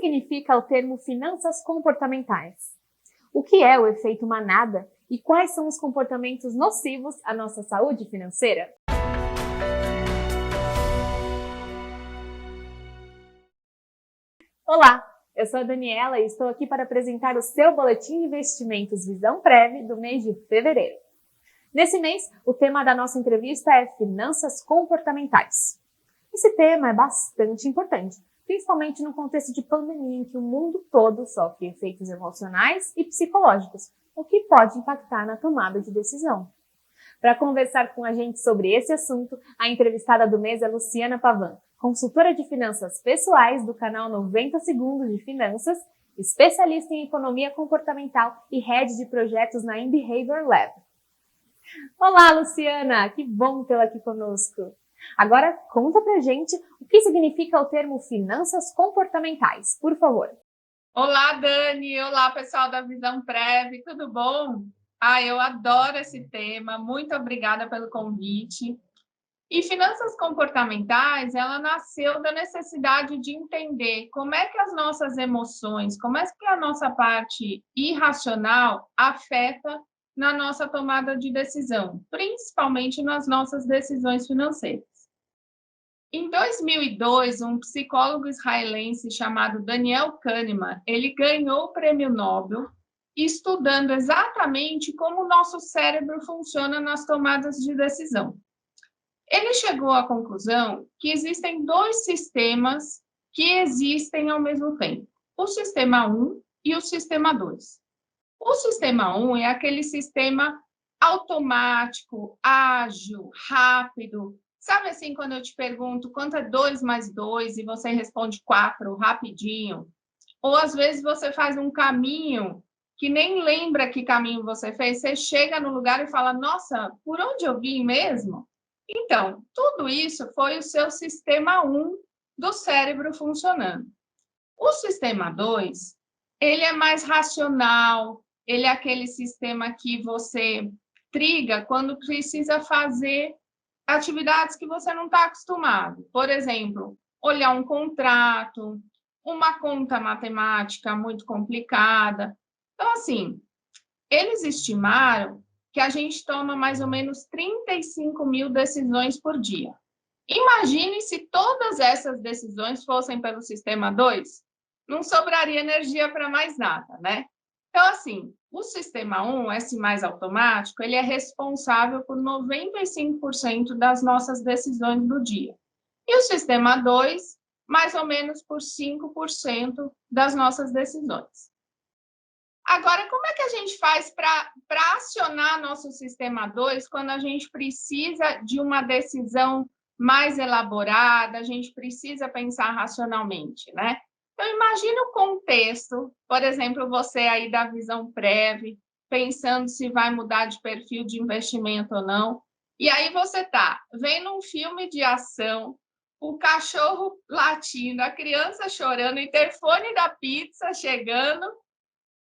significa o termo finanças comportamentais? O que é o efeito manada e quais são os comportamentos nocivos à nossa saúde financeira? Olá, eu sou a Daniela e estou aqui para apresentar o seu Boletim de Investimentos Visão Prev do mês de fevereiro. Nesse mês, o tema da nossa entrevista é Finanças Comportamentais. Esse tema é bastante importante, principalmente no contexto de pandemia em que o mundo todo sofre efeitos emocionais e psicológicos, o que pode impactar na tomada de decisão. Para conversar com a gente sobre esse assunto, a entrevistada do mês é Luciana Pavan, consultora de finanças pessoais do canal 90 Segundos de Finanças, especialista em economia comportamental e head de projetos na InBehavior Lab. Olá, Luciana! Que bom tê-la aqui conosco! Agora, conta pra gente o que significa o termo finanças comportamentais, por favor. Olá, Dani! Olá, pessoal da Visão Prev, tudo bom? Eu adoro esse tema, muito obrigada pelo convite. E finanças comportamentais, ela nasceu da necessidade de entender como é que as nossas emoções, como é que a nossa parte irracional afeta na nossa tomada de decisão, principalmente nas nossas decisões financeiras. Em 2002, um psicólogo israelense chamado Daniel Kahneman, ele ganhou o prêmio Nobel estudando exatamente como o nosso cérebro funciona nas tomadas de decisão. Ele chegou à conclusão que existem dois sistemas que existem ao mesmo tempo, o sistema 1 e o sistema 2. O sistema 1 é aquele sistema automático, ágil, rápido. Sabe assim, quando eu te pergunto quanto é 2 mais 2 e você responde 4 rapidinho? Ou às vezes você faz um caminho que nem lembra que caminho você fez, você chega no lugar e fala, nossa, por onde eu vim mesmo? Então, tudo isso foi o seu sistema 1 do cérebro funcionando. O sistema 2, ele é mais racional, ele é aquele sistema que você triga quando precisa fazer atividades que você não está acostumado. Por exemplo, olhar um contrato, uma conta matemática muito complicada. Então, assim, eles estimaram que a gente toma mais ou menos 35 mil decisões por dia. Imagine se todas essas decisões fossem pelo sistema 2, não sobraria energia para mais nada, né? Então, assim, o sistema 1, esse mais automático, ele é responsável por 95% das nossas decisões do dia. E o sistema 2, mais ou menos por 5% das nossas decisões. Agora, como é que a gente faz para acionar nosso sistema 2 quando a gente precisa de uma decisão mais elaborada, a gente precisa pensar racionalmente, né? Então, imagine o contexto, por exemplo, você aí da Visão Prev, pensando se vai mudar de perfil de investimento ou não, e aí você está vendo um filme de ação, o cachorro latindo, a criança chorando, o interfone da pizza chegando.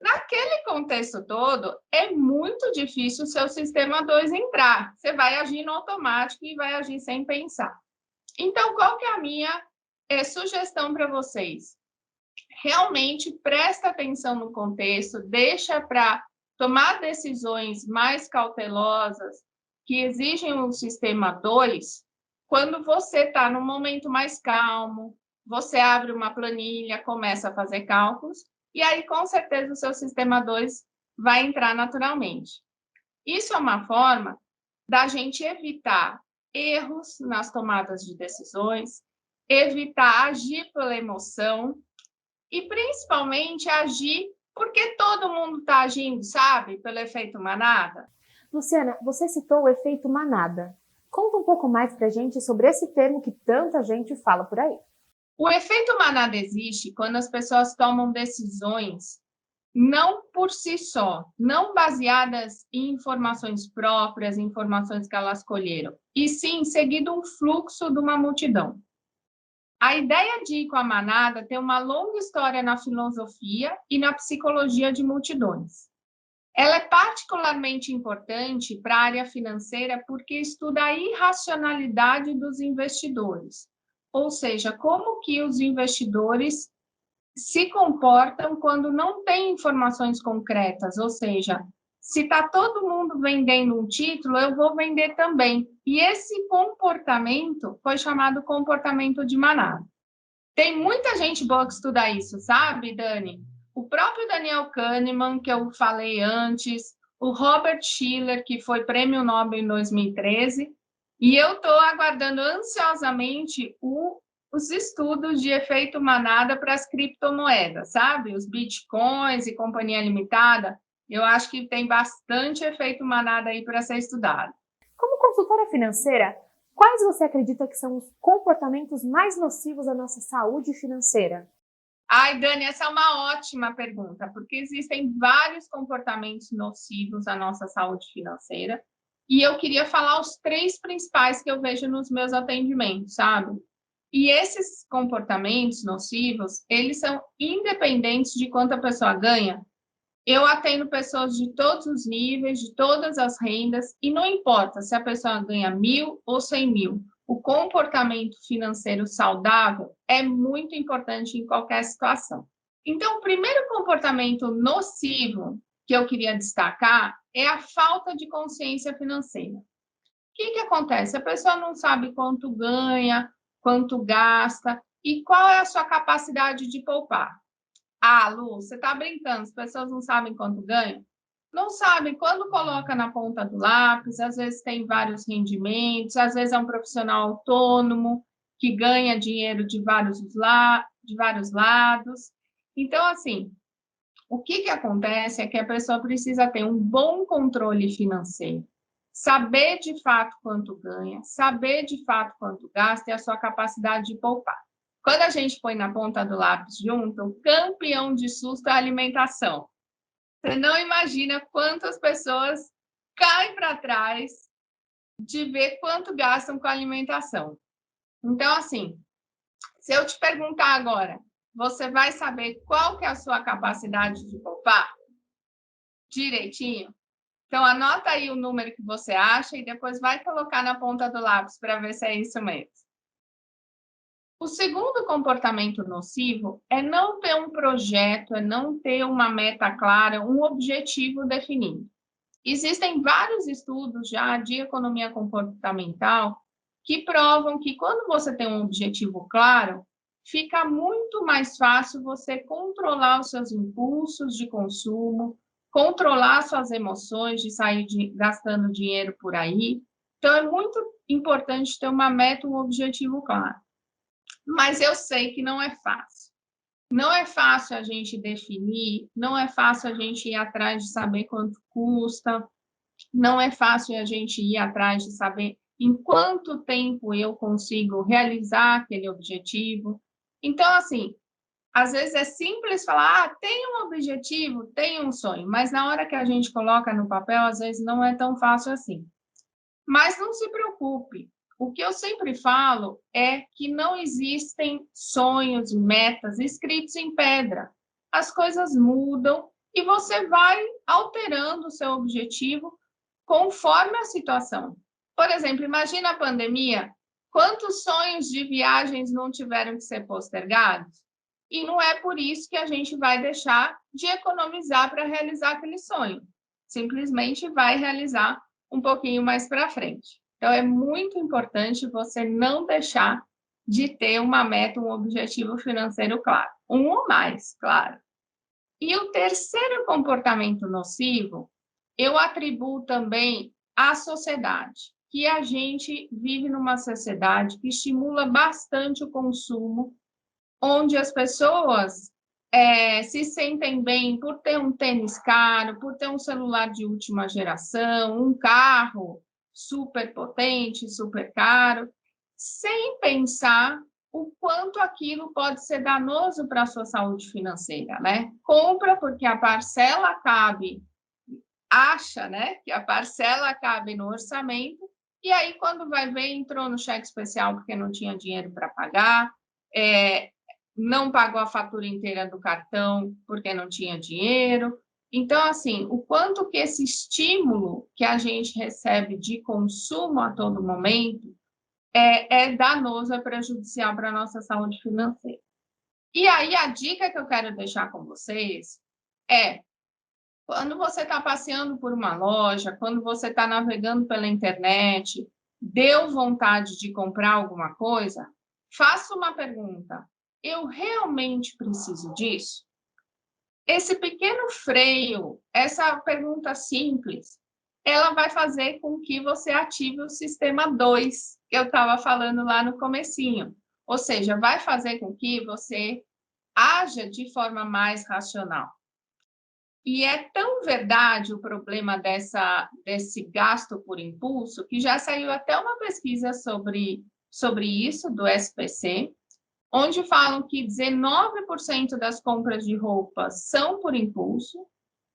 Naquele contexto todo, é muito difícil o seu sistema 2 entrar. Você vai agir no automático e vai agir sem pensar. Então, qual que é a minha sugestão para vocês? Realmente presta atenção no contexto, deixa para tomar decisões mais cautelosas que exigem um sistema 2, quando você está no momento mais calmo, você abre uma planilha, começa a fazer cálculos, e aí, com certeza, o seu sistema 2 vai entrar naturalmente. Isso é uma forma da gente evitar erros nas tomadas de decisões, evitar agir pela emoção e, principalmente, agir porque todo mundo está agindo, sabe? Pelo efeito manada. Luciana, você citou o efeito manada. Conta um pouco mais pra gente sobre esse termo que tanta gente fala por aí. O efeito manada existe quando as pessoas tomam decisões não por si só, não baseadas em informações próprias, informações que elas colheram, e sim seguindo um fluxo de uma multidão. A ideia de ir com a manada tem uma longa história na filosofia e na psicologia de multidões. Ela é particularmente importante para a área financeira porque estuda a irracionalidade dos investidores, ou seja, como que os investidores se comportam quando não tem informações concretas, ou seja, se está todo mundo vendendo um título, eu vou vender também. E esse comportamento foi chamado comportamento de manada. Tem muita gente boa que estuda isso, sabe, Dani? O próprio Daniel Kahneman, que eu falei antes, o Robert Shiller, que foi prêmio Nobel em 2013, e eu estou aguardando ansiosamente os estudos de efeito manada para as criptomoedas, sabe? Os bitcoins e companhia limitada, eu acho que tem bastante efeito manada aí para ser estudado. Como consultora financeira, quais você acredita que são os comportamentos mais nocivos à nossa saúde financeira? Ai, Dani, essa é uma ótima pergunta, porque existem vários comportamentos nocivos à nossa saúde financeira, e eu queria falar os 3 principais que eu vejo nos meus atendimentos, sabe? E esses comportamentos nocivos, eles são independentes de quanto a pessoa ganha. Eu atendo pessoas de todos os níveis, de todas as rendas, e não importa se a pessoa ganha 1.000 ou 100.000. O comportamento financeiro saudável é muito importante em qualquer situação. Então, o primeiro comportamento nocivo que eu queria destacar é a falta de consciência financeira. O que acontece? A pessoa não sabe quanto ganha, quanto gasta e qual é a sua capacidade de poupar. Ah, Lu, você está brincando, as pessoas não sabem quanto ganham? Não sabem, quando coloca na ponta do lápis, às vezes tem vários rendimentos, às vezes é um profissional autônomo que ganha dinheiro de vários lados. Então, assim, o que acontece é que a pessoa precisa ter um bom controle financeiro, saber de fato quanto ganha, saber de fato quanto gasta e a sua capacidade de poupar. Quando a gente põe na ponta do lápis junto, o campeão de susto é a alimentação. Você não imagina quantas pessoas caem para trás de ver quanto gastam com alimentação. Então, assim, se eu te perguntar agora, você vai saber qual que é a sua capacidade de poupar? Direitinho? Então, anota aí o número que você acha e depois vai colocar na ponta do lápis para ver se é isso mesmo. O segundo comportamento nocivo é não ter um projeto, é não ter uma meta clara, um objetivo definido. Existem vários estudos já de economia comportamental que provam que quando você tem um objetivo claro, fica muito mais fácil você controlar os seus impulsos de consumo, controlar suas emoções de sair gastando dinheiro por aí. Então, é muito importante ter uma meta, um objetivo claro. Mas eu sei que não é fácil. Não é fácil a gente definir, não é fácil a gente ir atrás de saber quanto custa, não é fácil a gente ir atrás de saber em quanto tempo eu consigo realizar aquele objetivo. Então, assim, às vezes é simples falar, tem um objetivo, tem um sonho, mas na hora que a gente coloca no papel, às vezes não é tão fácil assim. Mas não se preocupe. O que eu sempre falo é que não existem sonhos, metas escritos em pedra. As coisas mudam e você vai alterando o seu objetivo conforme a situação. Por exemplo, imagina a pandemia, quantos sonhos de viagens não tiveram que ser postergados? E não é por isso que a gente vai deixar de economizar para realizar aquele sonho. Simplesmente vai realizar um pouquinho mais para frente. Então, é muito importante você não deixar de ter uma meta, um objetivo financeiro claro. Um ou mais, claro. E o terceiro comportamento nocivo, eu atribuo também à sociedade, que a gente vive numa sociedade que estimula bastante o consumo, onde as pessoas se sentem bem por ter um tênis caro, por ter um celular de última geração, um carro super potente, super caro, sem pensar o quanto aquilo pode ser danoso para a sua saúde financeira, né? Compra porque a parcela cabe, acha, né, que a parcela cabe no orçamento, e aí quando vai ver, entrou no cheque especial porque não tinha dinheiro para pagar, não pagou a fatura inteira do cartão porque não tinha dinheiro. Então, assim, o quanto que esse estímulo que a gente recebe de consumo a todo momento é danoso, é prejudicial para a nossa saúde financeira. E aí a dica que eu quero deixar com vocês é: quando você está passeando por uma loja, quando você está navegando pela internet, deu vontade de comprar alguma coisa, faça uma pergunta: eu realmente preciso disso? Esse pequeno freio, essa pergunta simples, ela vai fazer com que você ative o sistema 2, que eu estava falando lá no comecinho. Ou seja, vai fazer com que você haja de forma mais racional. E é tão verdade o problema desse gasto por impulso, que já saiu até uma pesquisa sobre isso, do SPC, onde falam que 19% das compras de roupas são por impulso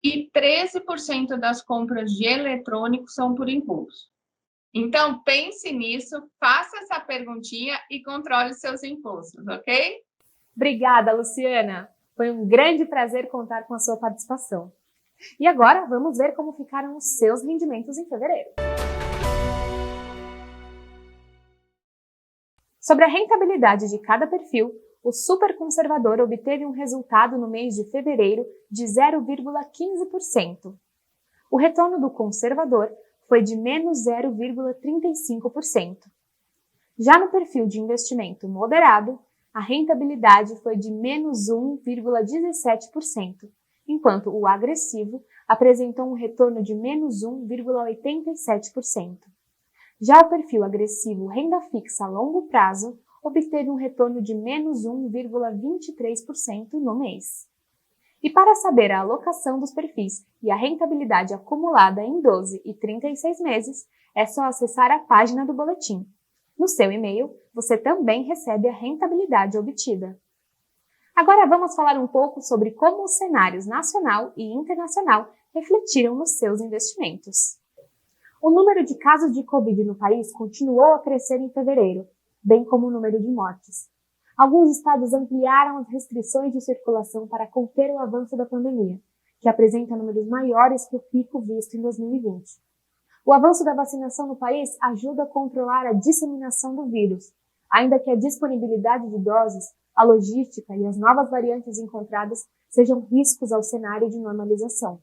e 13% das compras de eletrônicos são por impulso. Então, pense nisso, faça essa perguntinha e controle seus impulsos, ok? Obrigada, Luciana! Foi um grande prazer contar com a sua participação. E agora, vamos ver como ficaram os seus rendimentos em fevereiro. Sobre a rentabilidade de cada perfil, o superconservador obteve um resultado no mês de fevereiro de 0,15%. O retorno do conservador foi de menos 0,35%. Já no perfil de investimento moderado, a rentabilidade foi de menos 1,17%, enquanto o agressivo apresentou um retorno de menos 1,87%. Já o perfil agressivo renda fixa a longo prazo obteve um retorno de menos 1,23% no mês. E para saber a alocação dos perfis e a rentabilidade acumulada em 12 e 36 meses, é só acessar a página do boletim. No seu e-mail, você também recebe a rentabilidade obtida. Agora vamos falar um pouco sobre como os cenários nacional e internacional refletiram nos seus investimentos. O número de casos de Covid no país continuou a crescer em fevereiro, bem como o número de mortes. Alguns estados ampliaram as restrições de circulação para conter o avanço da pandemia, que apresenta números maiores que o pico visto em 2020. O avanço da vacinação no país ajuda a controlar a disseminação do vírus, ainda que a disponibilidade de doses, a logística e as novas variantes encontradas sejam riscos ao cenário de normalização.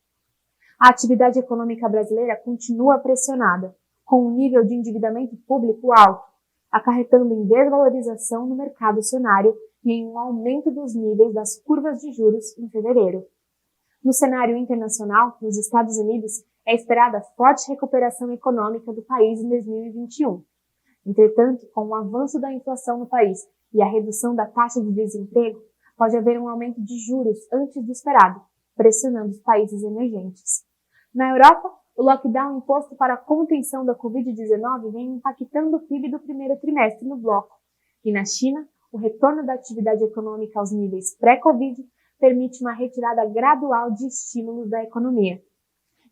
A atividade econômica brasileira continua pressionada, com um nível de endividamento público alto, acarretando em desvalorização no mercado acionário e em um aumento dos níveis das curvas de juros em fevereiro. No cenário internacional, nos Estados Unidos, é esperada forte recuperação econômica do país em 2021. Entretanto, com o avanço da inflação no país e a redução da taxa de desemprego, pode haver um aumento de juros antes do esperado, pressionando os países emergentes. Na Europa, o lockdown imposto para a contenção da Covid-19 vem impactando o PIB do primeiro trimestre no bloco. E na China, o retorno da atividade econômica aos níveis pré-Covid permite uma retirada gradual de estímulos da economia.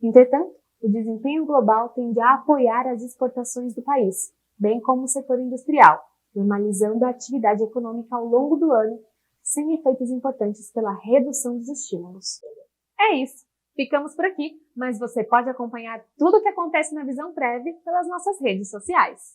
Entretanto, o desempenho global tende a apoiar as exportações do país, bem como o setor industrial, normalizando a atividade econômica ao longo do ano, sem efeitos importantes pela redução dos estímulos. É isso! Ficamos por aqui, mas você pode acompanhar tudo o que acontece na Visão Prev pelas nossas redes sociais.